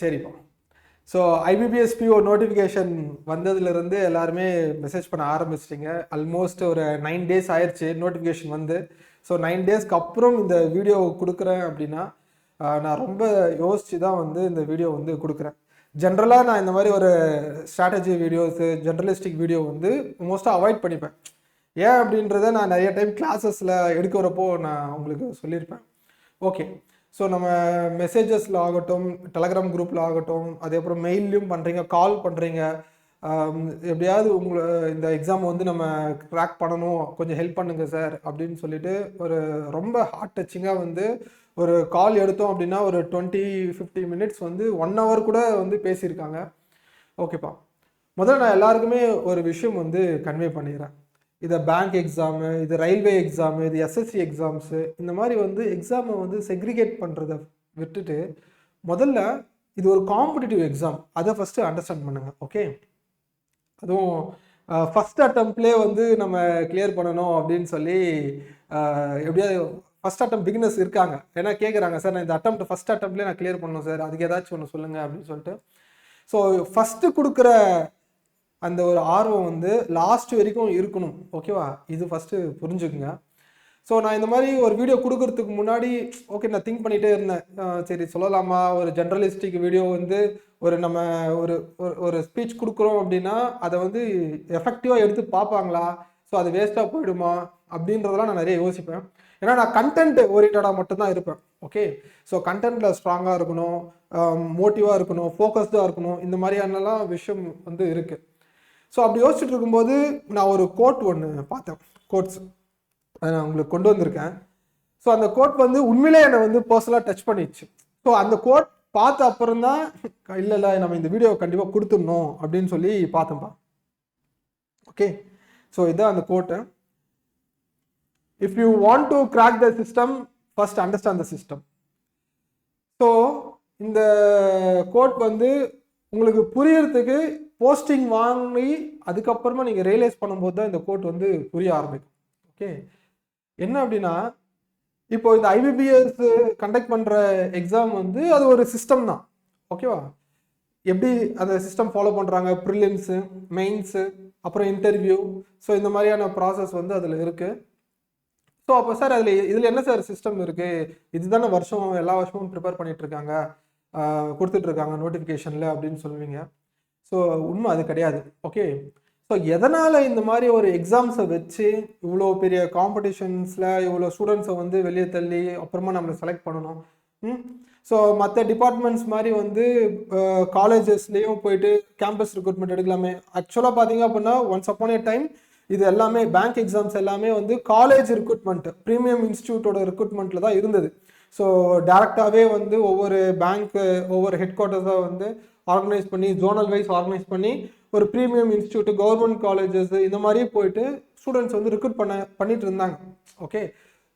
சரிப்பா. So IBPS PO notification வந்ததுலேருந்து எல்லாருமே மெசேஜ் பண்ண ஆரம்பிச்சிட்டிங்க. ஆல்மோஸ்ட் ஒரு 9 days ஆயிடுச்சு நோட்டிஃபிகேஷன் வந்து. ஸோ 9 daysக்கு அப்புறம் இந்த வீடியோ கொடுக்குறேன் அப்படின்னா நான் ரொம்ப யோசித்து தான் வந்து இந்த வீடியோ வந்து கொடுக்குறேன். ஜென்ரலாக நான் இந்த மாதிரி ஒரு ஸ்ட்ராட்டஜி வீடியோஸு, ஜென்ரலிஸ்டிக் வீடியோ வந்து மோஸ்ட்டாக அவாய்ட் பண்ணிப்பேன். ஏன் அப்படின்றத நான் நிறைய டைம் கிளாஸஸில் எடுக்கிறப்போ நான் உங்களுக்கு சொல்லியிருப்பேன். ஓகே, ஸோ நம்ம மெசேஜஸில் ஆகட்டும், டெலகிராம் குரூப்பில் ஆகட்டும், அதேப்புறம் மெயிலையும் பண்ணுறீங்க, கால் பண்ணுறீங்க, எப்படியாவது உங்களை இந்த எக்ஸாம் வந்து நம்ம க்ராக் பண்ணணும், கொஞ்சம் ஹெல்ப் பண்ணுங்க சார் அப்படின்னு சொல்லிட்டு ஒரு ரொம்ப ஹார்ட் டச்சிங்காக வந்து ஒரு கால் எடுத்தோம் அப்படின்னா ஒரு 20-50 minutes வந்து 1 hour கூட வந்து பேசியிருக்காங்க. ஓகேப்பா, முதல்ல நான் எல்லாருக்குமே ஒரு விஷயம் வந்து கன்வே பண்ணிடுறேன். இதை பேங்க் எக்ஸாமு, இது ரயில்வே எக்ஸாமு, இது எஸ்எஸ்சி எக்ஸாம்ஸு, இந்த மாதிரி வந்து எக்ஸாமை வந்து செக்ரிகேட் பண்ணுறதை விட்டுட்டு முதல்ல இது ஒரு காம்படிட்டிவ் எக்ஸாம், அதை ஃபஸ்ட்டு அண்டர்ஸ்டாண்ட் பண்ணுங்கள். ஓகே, அதுவும் ஃபஸ்ட் அட்டம்ப்ட்லேயே வந்து நம்ம கிளியர் பண்ணணும் அப்படின்னு சொல்லி எப்படியாவது ஃபஸ்ட் அட்டம் பிகினர்ஸ் இருக்காங்க. ஏன்னா கேட்குறாங்க, சார் நான் இந்த ஃபஸ்ட் அட்டம்ப்ட்லேயே நான் கிளியர் பண்ணணும் சார், அதுக்கு ஏதாச்சும் ஒன்று சொல்லுங்கள் அப்படின்னு சொல்லிட்டு. ஸோ ஃபஸ்ட்டு கொடுக்குற அந்த ஒரு ஆர்வம் வந்து லாஸ்ட் வரைக்கும் இருக்கணும். ஓகேவா, இது ஃபஸ்ட்டு புரிஞ்சுக்குங்க. ஸோ நான் இந்த மாதிரி ஒரு வீடியோ கொடுக்கறதுக்கு முன்னாடி ஓகே நான் திங்க் பண்ணிகிட்டே இருந்தேன், சரி சொல்லலாமா, ஒரு ஜென்ரலிஸ்டிக் வீடியோ வந்து ஒரு நம்ம ஒரு ஒரு ஸ்பீச் கொடுக்குறோம் அப்படின்னா அதை வந்து எஃபெக்டிவாக எடுத்து பார்ப்பாங்களா, ஸோ அது வேஸ்ட்டாக போயிடுமா அப்படின்றதெல்லாம் நான் நிறைய யோசிப்பேன். ஏன்னா நான் கண்டென்ட் ஓரியன்டாக மட்டும்தான் இருப்பேன். ஓகே, ஸோ கண்டென்ட்டில் ஸ்ட்ராங்காக இருக்கணும், மோட்டிவாக இருக்கணும், ஃபோக்கஸ்டாக இருக்கணும், இந்த மாதிரியானலாம் விஷயம் வந்து இருக்குது. ஸோ அப்படி யோசிச்சுட்டு இருக்கும்போது நான் ஒரு கோட் ஒன்று பார்த்தேன், கோட்ஸ் அதை நான் உங்களுக்கு கொண்டு வந்திருக்கேன். ஸோ அந்த கோட் வந்து உண்மையிலே என்னை வந்து பர்சனலாக டச் பண்ணிடுச்சு. ஸோ அந்த கோட் பார்த்த அப்புறம் தான் இல்லை நம்ம இந்த வீடியோ கண்டிப்பாக கொடுத்துடணும் அப்படின்னு சொல்லி பார்த்தேன்ப்பா. ஓகே, ஸோ இதுதான் அந்த code. If you want to crack the system, first understand the system. So இந்த கோட் வந்து உங்களுக்கு புரியறதுக்கு போஸ்டிங் வாங்கி அதுக்கப்புறமா நீங்கள் ரியலைஸ் பண்ணும்போது தான் இந்த கோட் வந்து புரிய ஆரம்பிக்கும். ஓகே, என்ன அப்படின்னா இப்போ இந்த ஐபிபிஎஸ் கண்டக்ட் பண்ணுற எக்ஸாம் வந்து அது ஒரு சிஸ்டம் தான். ஓகேவா, எப்படி அந்த சிஸ்டம் ஃபாலோ பண்ணுறாங்க, ப்ரிலிம்ஸு, மெயின்ஸு, அப்புறம் இன்டர்வியூ, ஸோ இந்த மாதிரியான ப்ராசஸ் வந்து அதில் இருக்குது. ஸோ அப்போ சார் இதில் என்ன சார் சிஸ்டம் இருக்குது, இதுதானே எல்லா வருஷமும் ப்ரிப்பேர் பண்ணிகிட்ருக்காங்க, கொடுத்துட்ருக்காங்க நோட்டிஃபிகேஷனில் அப்படின்னு சொல்லுவீங்க. ஸோ உண்மை அது கிடையாது. ஓகே, ஸோ எதனால் இந்த மாதிரி ஒரு எக்ஸாம்ஸை வச்சு இவ்வளோ பெரிய காம்படிஷன்ஸில் இவ்வளோ ஸ்டூடெண்ட்ஸை வந்து வெளியே தள்ளி அப்புறமா நம்மளை செலக்ட் பண்ணணும். ஸோ மற்ற டிபார்ட்மெண்ட்ஸ் மாதிரி வந்து காலேஜஸ்லேயும் போயிட்டு கேம்பஸ் ரெக்ரூட்மெண்ட் எடுக்கலாமே. ஆக்சுவலாக பார்த்தீங்க அப்படின்னா ஒன்ஸ் அப்பான் ஏ டைம் இது எல்லாமே பேங்க் எக்ஸாம்ஸ் எல்லாமே வந்து காலேஜ் ரெக்ரூட்மெண்ட், ப்ரீமியம் இன்ஸ்டியூட்டோட ரெக்ரூட்மெண்ட்டில் தான் இருந்தது. ஸோ டேரெக்டாகவே வந்து ஒவ்வொரு பேங்க்கு, ஒவ்வொரு ஹெட் குவார்ட்டர்ஸாக வந்து ஆர்கனைஸ் பண்ணி, ஜோனல் வைஸ் ஆர்கனைஸ் பண்ணி ஒரு ப்ரீமியம் இன்ஸ்டியூட், கவர்மெண்ட் காலேஜஸ் இந்த மாதிரி போயிட்டு ஸ்டூடெண்ட்ஸ் வந்து ரெக்ரூட் பண்ணிட்டு இருந்தாங்க. ஓகே,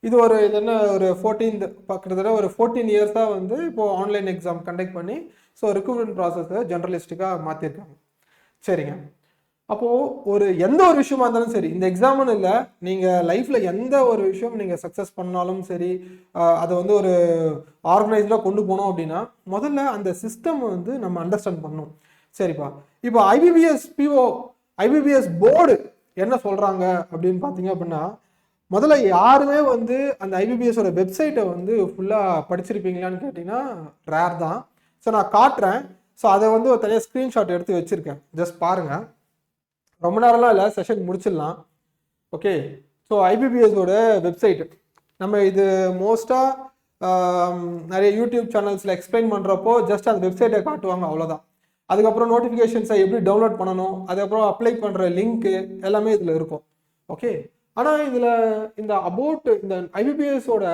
இது என்ன ஒரு 14 இயர்ஸாக வந்து இப்போது ஆன்லைன் எக்ஸாம் கண்டக்ட் பண்ணி ஸோ ரெக்ரூட்மெண்ட் ப்ராசஸை ஜென்ரலிஸ்டிக்காக மாற்றிருக்காங்க. சரிங்க, அப்போது எந்த ஒரு விஷயமா இருந்தாலும் சரி, இந்த எக்ஸாம்னு இல்லை, நீங்கள் லைஃப்பில் எந்த ஒரு விஷயம் நீங்கள் சக்ஸஸ் பண்ணாலும் சரி, அதை வந்து ஒரு ஆர்கனைஸ்டாக கொண்டு போனோம் அப்படின்னா முதல்ல அந்த சிஸ்டம் வந்து நம்ம அண்டர்ஸ்டாண்ட் பண்ணணும். சரிப்பா, இப்போ ஐபிபிஎஸ் போர்டு என்ன சொல்கிறாங்க அப்படின்னு பார்த்தீங்க அப்படின்னா, முதல்ல யாருமே வந்து அந்த ஐபிபிஎஸோட வெப்சைட்டை வந்து ஃபுல்லாக படிச்சிருப்பீங்களான்னு கேட்டிங்கன்னா ரேர் தான். ஸோ நான் காட்டுறேன். ஸோ அதை வந்து ஒரு தனியாக ஸ்க்ரீன்ஷாட் எடுத்து வச்சுருக்கேன், ஜஸ்ட் பாருங்கள். ரொம்ப நேரம்லாம் இல்லை, செஷன் முடிச்சிடலாம். ஓகே, ஸோ ஐபிபிஎஸோட வெப்சைட் நம்ம இது மோஸ்ட்டாக நிறைய யூடியூப் சேனல்ஸில் எக்ஸ்பிளைன் பண்ணுறப்போ ஜஸ்ட் அந்த வெப்சைட்டை காட்டுவாங்க, அவ்வளோதான். அதுக்கப்புறம் நோட்டிஃபிகேஷன்ஸை எப்படி டவுன்லோட் பண்ணணும், அதுக்கப்புறம் அப்ளை பண்ணுற லிங்க்கு எல்லாமே இதில் இருக்கும். ஓகே, ஆனால் இதில் இந்த இந்த ஐபிபிஎஸோட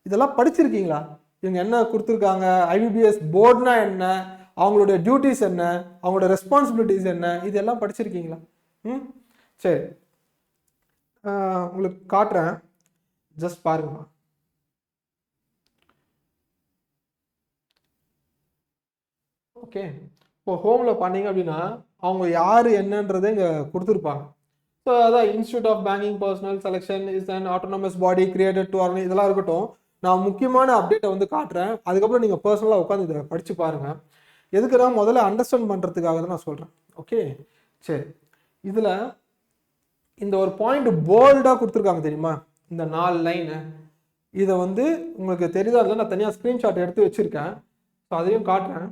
இதெல்லாம் படிச்சிருக்கீங்களா? இவங்க என்ன கொடுத்துருக்காங்க, ஐபிபிஎஸ் போர்டுனா என்ன, அவங்களுடைய டியூட்டிஸ் என்ன, அவங்களோட ரெஸ்பான்சிபிலிட்டிஸ் என்ன, இதெல்லாம் படிச்சிருக்கீங்களா? சரி, உங்களுக்கு காட்டுறேன், ஜஸ்ட் பாருங்க. ஓகே, இப்போ ஹோமில் பண்ணீங்க அப்படின்னா அவங்க யார் என்னன்றதை இங்கே கொடுத்துருப்பாங்க. ஸோ அதான் Institute of Banking Personnel Selection is an autonomous body created to organise, இதெல்லாம் இருக்கட்டும். நான் முக்கியமான அப்டேட்டை வந்து காட்டுறேன், அதுக்கப்புறம் நீங்கள் பர்சனலாக உட்காந்து இதை படித்து பாருங்கள். எதுக்குன்னா முதல்ல அண்டர்ஸ்டாண்ட் பண்ணுறதுக்காக தான் நான் சொல்கிறேன். ஓகே சரி, இதில் இந்த ஒரு பாயிண்ட் போல்டாக கொடுத்துருக்காங்க தெரியுமா, இந்த 4 லைனு. இதை வந்து உங்களுக்கு தெரியுதா இல்லை, நான் தனியாக ஸ்க்ரீன்ஷாட் எடுத்து வச்சுருக்கேன், ஸோ அதையும் காட்டுறேன்.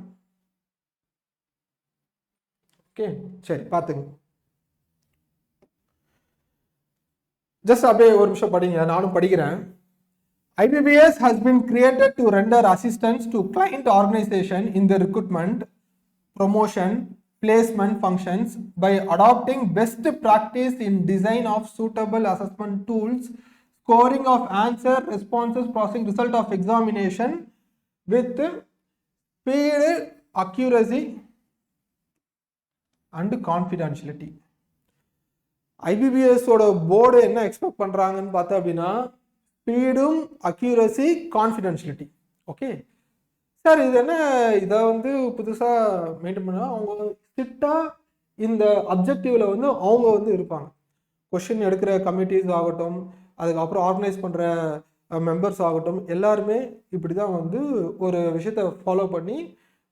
ஓகே சரி பார்த்துங்க. ஜஸ்ட் அப்படியே ஒரு நிமிஷம் படிங்க, நானும் படிக்கிறேன். IBBS has been created to render assistance to client organization in the recruitment, promotion, placement functions by adopting best practice in design of suitable assessment tools, scoring of answer, responses, processing result of examination with speed, accuracy and confidentiality. IBBS ஓட board என்ன expect பண்றாங்கன்னு பார்த்தா அப்படின்னா ஸ்பீடும், accuracy, கான்ஃபிடென்ஷியலிட்டி. Okay sir, இது என்ன இதை வந்து புதுசாக மெயின்டைன் பண்ணால் அவங்க ஸ்ட்ரிக்டாக இந்த அப்ஜெக்டிவில் வந்து அவங்க வந்து இருப்பாங்க. கொஷின் எடுக்கிற கமிட்டிஸ் ஆகட்டும், அதுக்கப்புறம் ஆர்கனைஸ் பண்ணுற மெம்பர்ஸ் ஆகட்டும், எல்லாருமே இப்படி தான் வந்து ஒரு விஷயத்தை ஃபாலோ பண்ணி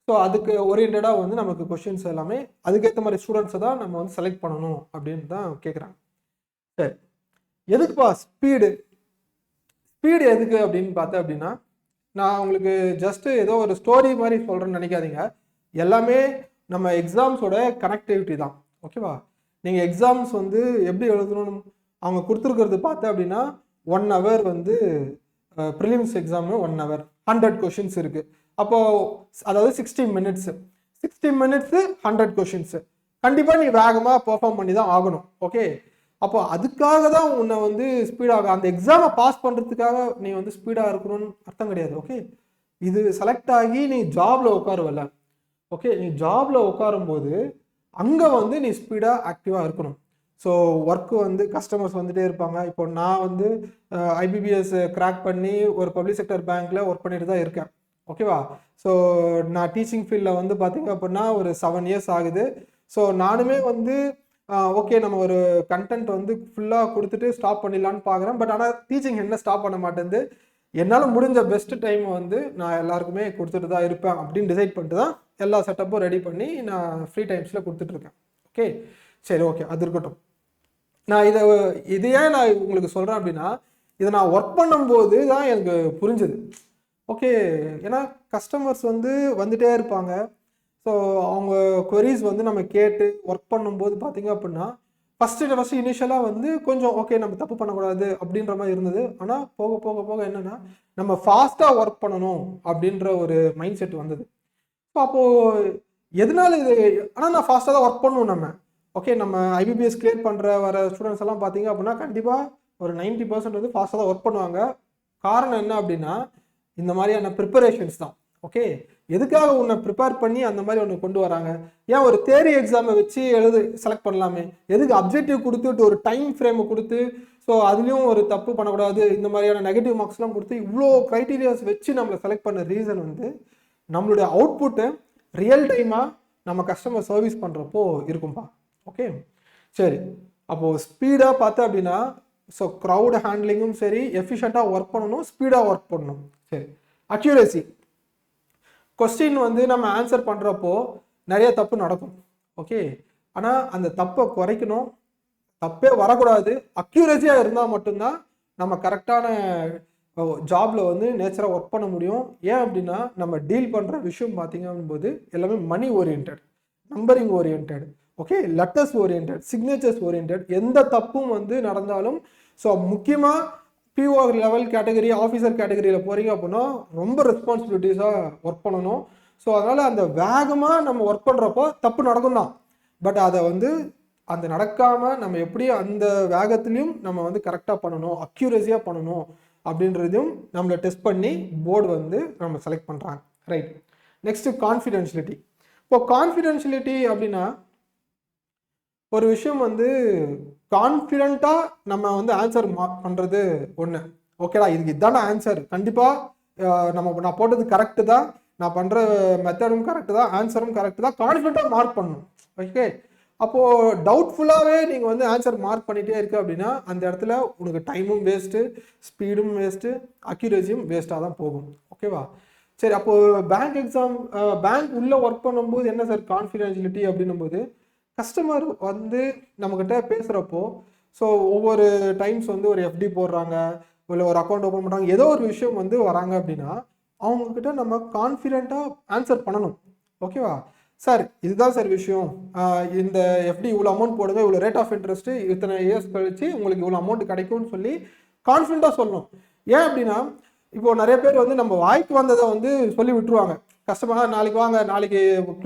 ஸோ அதுக்கு ஓரியன்டாக வந்து நமக்கு கொஷின்ஸ் எல்லாமே அதுக்கேற்ற மாதிரி ஸ்டூடெண்ட்ஸை தான் நம்ம வந்து செலக்ட் பண்ணணும் அப்படின்னு தான் கேட்குறாங்க. சரி, எதுக்குப்பா ஸ்பீடு எதுக்கு அப்படின்னு பார்த்தேன் அப்படின்னா, நான் உங்களுக்கு ஜஸ்ட்டு ஏதோ ஒரு ஸ்டோரி மாதிரி சொல்கிறேன்னு நினைக்காதீங்க. எல்லாமே நம்ம எக்ஸாம்ஸோட கனெக்டிவிட்டி தான். ஓகேவா, நீங்கள் எக்ஸாம்ஸ் வந்து எப்படி எழுதணும் அவங்க கொடுத்துருக்கிறது பார்த்தேன் அப்படின்னா 1 hour வந்து ப்ரிலிம்ஸ் எக்ஸாமு 1 hour 100 கொஷின்ஸ் இருக்குது. அப்போது அதாவது 60 minutes 100 கொஷின்ஸு கண்டிப்பாக நீ வேகமாக பெர்ஃபார்ம் பண்ணி தான் ஆகணும். ஓகே, அப்போ அதுக்காக தான் உன்னை வந்து ஸ்பீடாக அந்த எக்ஸாமை பாஸ் பண்ணுறதுக்காக நீ வந்து ஸ்பீடாக இருக்கணும்னு அர்த்தம் கிடையாது. ஓகே, இது செலக்ட் ஆகி நீ ஜாபில் உட்காருவல. ஓகே, நீ ஜாபில் உட்காரும்போது அங்கே வந்து நீ ஸ்பீடாக ஆக்டிவாக இருக்கணும். ஸோ ஒர்க்கு வந்து கஸ்டமர்ஸ் வந்துகிட்டே இருப்பாங்க. இப்போ நான் வந்து IBBS கிராக் பண்ணி ஒரு பப்ளிக் செக்டர் பேங்க்கில் ஒர்க் பண்ணிட்டு தான் இருக்கேன். ஓகேவா, ஸோ நான் டீச்சிங் ஃபீல்டில் வந்து பார்த்தீங்க அப்படின்னா ஒரு 7 years ஆகுது. ஸோ நானுமே வந்து ஓகே நம்ம ஒரு கண்டென்ட் வந்து ஃபுல்லாக கொடுத்துட்டு ஸ்டாப் பண்ணிடலான்னு பார்க்குறேன். பட் ஆனால் டீச்சிங் என்ன ஸ்டாப் பண்ண மாட்டேங்குது. என்னால் முடிஞ்ச பெஸ்ட் டைம் வந்து நான் எல்லாருக்குமே கொடுத்துட்டு தான் இருப்பேன் அப்படின்னு டிசைட் பண்ணிட்டு தான் எல்லா செட்டப்பும் ரெடி பண்ணி நான் ஃப்ரீ டைம்ஸில் கொடுத்துட்ருக்கேன். ஓகே சரி, ஓகே அது இருக்கட்டும். நான் இதை ஏன் நான் உங்களுக்கு சொல்கிறேன் அப்படின்னா, இதை நான் ஒர்க் பண்ணும்போது தான் எனக்கு புரிஞ்சுது. ஓகே, ஏன்னா கஸ்டமர்ஸ் வந்து வந்துகிட்டே இருப்பாங்க. ஸோ அவங்க கொரீஸ் வந்து நம்ம கேட்டு ஒர்க் பண்ணும்போது பார்த்தீங்க அப்படின்னா ஃபஸ்ட்டு இனிஷியலாக வந்து கொஞ்சம் ஓகே நம்ம தப்பு பண்ணக்கூடாது அப்படின்ற மாதிரி இருந்தது. ஆனால் போக போக போக என்னென்னா நம்ம ஃபாஸ்ட்டாக ஒர்க் பண்ணணும் அப்படின்ற ஒரு மைண்ட் செட் வந்தது. ஸோ அப்போது எதனால இது, ஆனால் நான் ஃபாஸ்ட்டாக தான் ஒர்க் பண்ணுவோம் நம்ம. ஓகே, நம்ம IBBS கிளியர் பண்ணுற வர ஸ்டூடெண்ட்ஸ் எல்லாம் பார்த்தீங்க அப்படின்னா கண்டிப்பாக ஒரு 90% வந்து ஃபாஸ்ட்டாக தான் ஒர்க் பண்ணுவாங்க. காரணம் என்ன அப்படின்னா இந்த மாதிரியான ப்ரிப்பரேஷன்ஸ் தான். ஓகே, எதுக்காக உன்னை ப்ரிப்பேர் பண்ணி அந்த மாதிரி ஒன்று கொண்டு வராங்க? ஏன் ஒரு தியரி எக்ஸாமை வச்சு செலக்ட் பண்ணலாமே, எதுக்கு அப்ஜெக்டிவ் கொடுத்துட்டு ஒரு டைம் ஃப்ரேமை கொடுத்து ஸோ அதுலேயும் ஒரு தப்பு பண்ணக்கூடாது இந்த மாதிரியான நெகட்டிவ் மார்க்ஸ்லாம் கொடுத்து இவ்வளோ க்ரைட்டீரியாஸ் வச்சு நம்மளை செலக்ட் பண்ண ரீசன் வந்து நம்மளுடைய அவுட்புட்டு ரியல் டைமாக நம்ம கஸ்டமர் சர்வீஸ் பண்ணுறப்போ இருக்கும்பா. ஓகே சரி, அப்போது ஸ்பீடாக பார்த்தா அப்படின்னா ஸோ க்ரௌட் ஹேண்ட்லிங்கும் சரி, எஃபிஷியண்ட்டாக ஒர்க் பண்ணணும், ஸ்பீடாக ஒர்க் பண்ணணும். சரி, அக்யூரேசி, கொஸ்டின் வந்து நம்ம ஆன்சர் பண்ணுறப்போ நிறைய தப்பு நடக்கும். ஓகே, ஆனால் அந்த தப்பை குறைக்கணும், தப்பே வரக்கூடாது. அக்யூரேசியாக இருந்தால் மட்டும்தான் நம்ம கரெக்டான ஜாபில் வந்து நேச்சராக ஒர்க் பண்ண முடியும். ஏன் அப்படின்னா நம்ம டீல் பண்ணுற விஷயம் பார்த்தீங்க போது எல்லாமே money oriented, numbering oriented, okay letters oriented, signatures oriented. எந்த தப்பும் வந்து நடந்தாலும் ஸோ முக்கியமாக PO லெவல் கேட்டகரி, ஆஃபீஸர் கேட்டகரியில் போகிறீங்க அப்படின்னா ரொம்ப ரெஸ்பான்சிபிலிட்டிஸாக ஒர்க் பண்ணணும். ஸோ அதனால் அந்த வேகமாக நம்ம ஒர்க் பண்ணுறப்போ தப்பு நடக்கும் தான். பட் அதை வந்து அந்த நடக்காமல் நம்ம எப்படி அந்த வேகத்துலேயும் நம்ம வந்து கரெக்டாக பண்ணணும், அக்யூரஸியாக பண்ணணும் அப்படின்றதையும் நம்மளை டெஸ்ட் பண்ணி போர்டு வந்து நம்ம செலக்ட் பண்ணுறாங்க. Right, next கான்ஃபிடென்ஷியலிட்டி. இப்போ கான்ஃபிடென்ஷியலிட்டி அப்படின்னா ஒரு விஷயம் வந்து கான்ஃபிடென்ட்டாக நம்ம வந்து ஆன்சர் பண்ணுறது ஒன்று. ஓகேடா, இதுக்கு இதான ஆன்சர், கண்டிப்பாக நான் போட்டது கரெக்டு தான், நான் பண்ணுற மெத்தடும் கரெக்டு தான், ஆன்சரும் கரெக்டு தான், கான்ஃபிடென்ட்டாக மார்க் பண்ணணும். ஓகே, அப்போது டவுட்ஃபுல்லாகவே நீங்கள் வந்து ஆன்சர் மார்க் பண்ணிகிட்டே இருக்கு அப்படின்னா அந்த இடத்துல உனக்கு டைமும் வேஸ்ட்டு, ஸ்பீடும் வேஸ்ட்டு, அக்யூரேசியும் வேஸ்ட்டாக தான் போகும். ஓகேவா, சரி, அப்போ பேங்க் எக்ஸாம் பேங்க் உள்ள ஒர்க் பண்ணும்போது என்ன சார் கான்ஃபிடென்ஷியலிட்டி அப்படின்னும் போது கஸ்டமர் வந்து நம்மக்கிட்ட பேசுகிறப்போ, ஸோ ஒவ்வொரு டைம்ஸ் வந்து ஒரு எஃப்டி போடுறாங்க, இல்லை ஒரு அக்கௌண்ட் ஓப்பன் பண்ணுறாங்க, ஏதோ ஒரு விஷயம் வந்து வராங்க அப்படின்னா அவங்கக்கிட்ட நம்ம கான்ஃபிடென்ட்டாக ஆன்சர் பண்ணணும். ஓகேவா சார், இதுதான் சார் விஷயம், இந்த எஃப்டி இவ்வளோ அமௌண்ட் போடுங்க, இவ்வளோ ரேட் ஆஃப் இன்ட்ரெஸ்ட்டு இத்தனை இயர்ஸ் கழிச்சு உங்களுக்கு இவ்வளோ அமௌண்ட் கிடைக்கும்னு சொல்லி கான்ஃபிடென்ட்டாக சொல்லணும். ஏன் அப்படின்னா இப்போ நிறைய பேர் வந்து நம்ம வாய்க்கு வந்ததை வந்து சொல்லி விட்டுருவாங்க. கஸ்டமர் நாளைக்கு வாங்க, நாளைக்கு அக்கௌண்ட்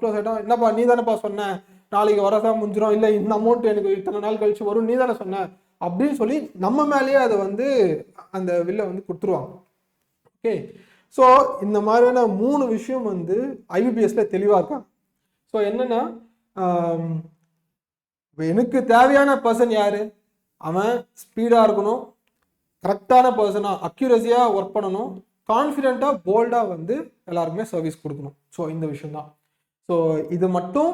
க்ளோஸ் ஆகிட்டோம், என்னப்பா நீ தானேப்பா சொன்ன, நாளைக்கு வரதான் முடிஞ்சிடும், இல்லை இந்த அமௌண்ட் எனக்கு இத்தனை நாள் கழிச்சு வரும், நீ தானே சொன்ன அப்படின்னு சொல்லி நம்ம மேலேயே அதை வந்து அந்த வில்லை வந்து கொடுத்துருவாங்க. ஓகே, ஸோ இந்த மாதிரியான 3 விஷயம் வந்து ஐபிபிஎஸ்ல தெளிவாக இருக்காங்க. ஸோ என்னன்னா, எனக்கு தேவையான பர்சன் யாரு, அவன் ஸ்பீடாக இருக்கணும், கரெக்டான பர்சனாக அக்யூரஸியாக ஒர்க் பண்ணணும், கான்ஃபிடென்ட்டாக போல்டாக வந்து எல்லாருக்குமே சர்வீஸ் கொடுக்கணும். ஸோ இந்த விஷயம் தான். ஸோ இது மட்டும்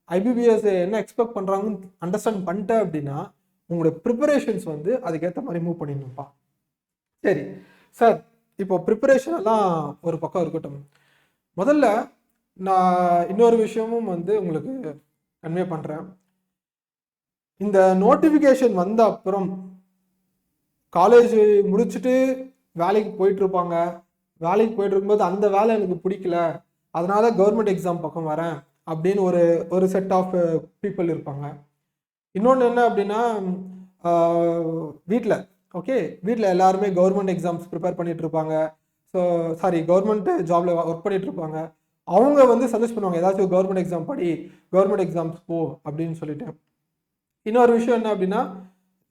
ஐபிபிஎஸ் என்ன எக்ஸ்பெக்ட் பண்ணுறாங்கன்னு அண்டர்ஸ்டாண்ட் பண்ணிட்டேன் அப்படின்னா உங்களுடைய ப்ரிப்பரேஷன்ஸ் வந்து அதுக்கேற்ற மாதிரி மூவ் பண்ணிடணும்ப்பா. சரி சார், இப்போ ப்ரிப்பரேஷன் எல்லாம் ஒரு பக்கம் இருக்கட்டும், முதல்ல நான் இன்னொரு விஷயமும் வந்து உங்களுக்கு கன்வே பண்ணுறேன். இந்த நோட்டிஃபிகேஷன் வந்த அப்புறம் காலேஜ் முடிச்சுட்டு வேலைக்கு போயிட்டு இருப்பாங்க, வேலைக்கு போயிட்டு இருக்கும்போது அந்த வேலை எனக்கு பிடிக்கல, அதனால கவர்மெண்ட் எக்ஸாம் பக்கம் வரேன் அப்படின்னு ஒரு செட் ஆஃப் பீப்புள் இருப்பாங்க. இன்னொன்று என்ன அப்படின்னா, வீட்டில் எல்லாருமே கவர்மெண்ட் எக்ஸாம்ஸ் ப்ரிப்பேர் பண்ணிட்டு இருப்பாங்க. ஸோ கவர்மெண்ட் ஜாப்ல ஒர்க் பண்ணிட்டு இருப்பாங்க. அவங்க வந்து சஜஸ்ட் பண்ணுவாங்க, ஏதாச்சும் கவர்மெண்ட் எக்ஸாம் படி, கவர்மெண்ட் எக்ஸாம்ஸ் போ அப்படின்னு சொல்லிட்டு. இன்னொரு விஷயம் என்ன அப்படின்னா,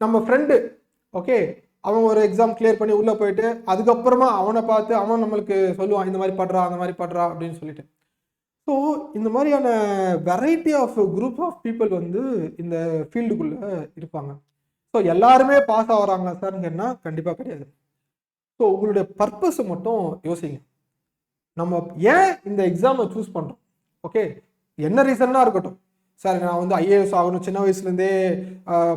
நம்ம ஃப்ரெண்டு அவன் ஒரு எக்ஸாம் கிளியர் பண்ணி உள்ளே போயிட்டு அதுக்கப்புறமா அவனை பார்த்து அவன் நம்மளுக்கு சொல்லுவான், இந்த மாதிரி படுறா அந்த மாதிரி படுறா அப்படின்னு சொல்லிட்டு. ஸோ இந்த மாதிரியான variety of group of people வந்து இந்த ஃபீல்டுக்குள்ளே இருப்பாங்க. ஸோ எல்லாருமே பாஸ் ஆகிறாங்களா சார்ங்கன்னா கண்டிப்பாக கிடையாது. ஸோ உங்களுடைய பர்பஸை மட்டும் யோசிங்க. நம்ம ஏன் இந்த எக்ஸாமை சூஸ் பண்ணுறோம்? என்ன ரீசன்னா இருக்கட்டும் சார், நான் வந்து ஐஏஎஸ் ஆகணும், சின்ன வயசுலேருந்தே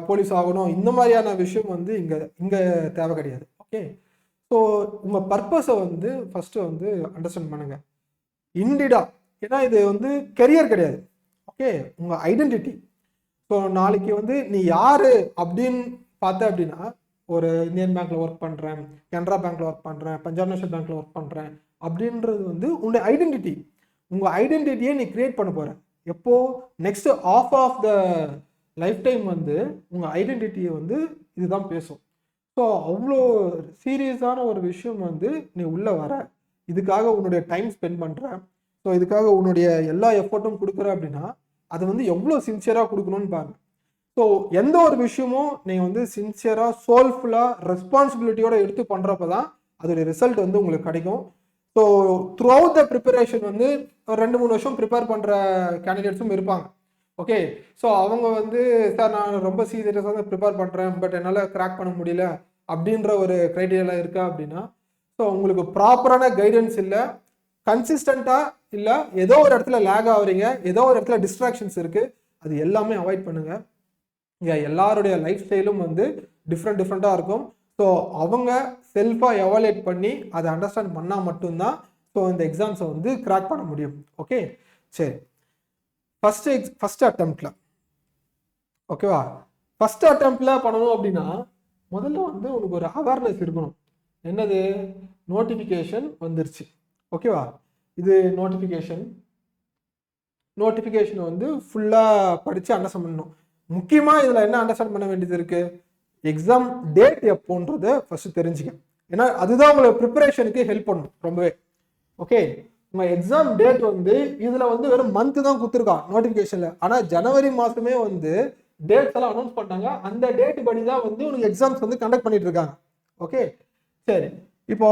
போலீஸ் ஆகணும், இந்த மாதிரியான விஷயம் வந்து இங்கே தேவை கிடையாது. ஸோ உங்கள் பர்பஸை வந்து ஃபஸ்ட்டு வந்து அண்டர்ஸ்டாண்ட் பண்ணுங்கள் இண்டிடா. ஏன்னா இது வந்து கெரியர் கிடையாது, உங்கள் ஐடென்டிட்டி. ஸோ நாளைக்கு வந்து நீ யார் அப்படின்னு பார்த்த அப்படின்னா, ஒரு இந்தியன் பேங்க்கில் ஒர்க் பண்ணுறேன், கனரா பேங்க்கில் ஒர்க் பண்ணுறேன், பஞ்சாப் நேஷனல் பேங்க்கில் ஒர்க் பண்ணுறேன் அப்படின்றது வந்து உங்களுடைய ஐடென்டிட்டி. உங்கள் ஐடென்டிட்டியை நீ கிரியேட் பண்ண போகிற எப்போ, next of the life time வந்து உங்கள் ஐடென்டிட்டியை வந்து இதுதான் பேசும். ஸோ அவ்வளோ சீரியஸான ஒரு விஷயம் வந்து நீ உள்ளே வர, இதுக்காக உன்னுடைய டைம் ஸ்பெண்ட் பண்ணுற, ஸோ இதுக்காக உன்னுடைய எல்லா எஃபர்ட்டும் கொடுக்குற அப்படின்னா அது வந்து எவ்வளோ சின்சியராக கொடுக்கணும்னு பாருங்க. ஸோ எந்த ஒரு விஷயமும் நீங்கள் வந்து சின்சியராக சோல்ஃபுல்லாக ரெஸ்பான்சிபிலிட்டியோட எடுத்து பண்ணுறப்ப தான் அதோடைய ரிசல்ட் வந்து உங்களுக்கு கிடைக்கும். So through out the preparation வந்து ஒரு 2-3 வருஷம் ப்ரிப்பேர் பண்ணுற கேண்டிடேட்ஸும் இருப்பாங்க. ஸோ அவங்க வந்து சார் நான் ரொம்ப சீரியஸாக தான் ப்ரிப்பேர் பண்ணுறேன், பட் என்னால் கிராக் பண்ண முடியல அப்படின்ற ஒரு க்ரைட்டீரியாவில் இருக்கா அப்படின்னா, ஸோ உங்களுக்கு ப்ராப்பரான கைடன்ஸ் இல்லை, கன்சிஸ்டண்ட்டாக இல்லை, ஏதோ ஒரு இடத்துல லேக் ஆகுறீங்க, ஏதோ ஒரு இடத்துல டிஸ்ட்ராக்ஷன்ஸ் இருக்குது, அது எல்லாமே அவாய்ட் பண்ணுங்கள். இங்கே எல்லாருடைய லைஃப் ஸ்டைலும் வந்து டிஃப்ரெண்ட்டாக இருக்கும். ஸோ அவங்க செல்ஃபாக எவாலுவேட் பண்ணி அதை அண்டர்ஸ்டாண்ட் பண்ணால் மட்டும்தான் ஸோ இந்த எக்ஸாம்ஸை வந்து கிராக் பண்ண முடியும். சரி, ஃபஸ்ட்டு அட்டெம்ப்டில் ஓகேவா, ஃபஸ்ட்டு அட்டெம்ப்டில் பண்ணணும் அப்படின்னா முதல்ல வந்து உனக்கு ஒரு அவேர்னஸ் இருக்கணும். என்னது, நோட்டிஃபிகேஷன் வந்துருச்சு, இது நோட்டிஃபிகேஷன் வந்து ஃபுல்லாக படித்து அண்டர்ஸ்டாண்ட் பண்ணணும். முக்கியமாக இதில் என்ன அண்டர்ஸ்டாண்ட் பண்ண வேண்டியது இருக்குது, எக்ஸாம் டேட் எப்போன்றதை ஃபஸ்ட்டு தெரிஞ்சுக்க. ஏன்னா அதுதான் உங்களை ப்ரிப்பரேஷனுக்கு ஹெல்ப் பண்ணும் ரொம்பவே. உங்கள் எக்ஸாம் டேட் வந்து இதில் வந்து வெறும் மந்த்து தான் கொடுத்துருக்கான் நோட்டிஃபிகேஷனில், ஆனால் ஜனவரி மாதமே வந்து டேட்ஸ் எல்லாம் அனௌன்ஸ் பண்ணாங்க. அந்த டேட் படி தான் வந்து உனக்கு எக்ஸாம்ஸ் வந்து கண்டக்ட் பண்ணிட்டு இருக்காங்க. சரி, இப்போ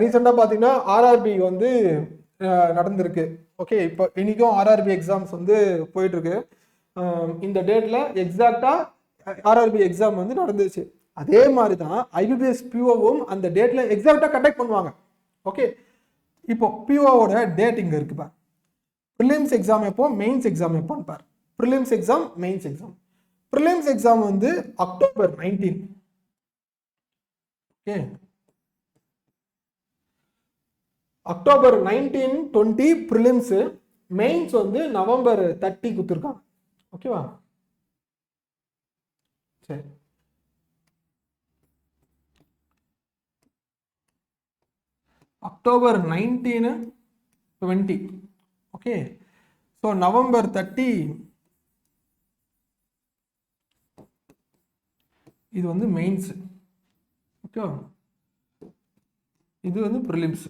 ரீசெண்டாக பார்த்தீங்கன்னா ஆர்ஆர்பி வந்து நடந்திருக்கு. இப்போ இன்னைக்கும் ஆர்ஆர்பி எக்ஸாம்ஸ் வந்து போயிட்டு இருக்கு. இந்த டேட்ல எக்ஸாக்டா ஆர்ஆர்பி எக்ஸாம் வந்து நடந்துச்சு. அதே மாதிரி தான் ஐபிபிஎஸ் பிஓவும் அந்த டேட்ல எக்ஸாக்டா கண்டக்ட் பண்ணுவாங்க. இப்போ பிஓவோட டேட் இங்க இருக்கு பார். ப்ரிலிம்ஸ் எக்ஸாம் எப்போ, மெயின்ஸ் எக்ஸாம் எப்போன்னு பார். Prelims exam, mains exam. Prelims exam வந்து அக்டோபர் 19. அக்டோபர் 19, 20 ப்ரிலிம்ஸு, மெயின்ஸ் வந்து நவம்பர் 30 கொடுத்துருக்காங்க. ஓகேவா? சரி, அக்டோபர் 19, 20. ஓகே, ஸோ நவம்பர் 30 இது வந்து மெயின்ஸ். ஓகேவா? இது வந்து ப்ரிலிம்ஸ்.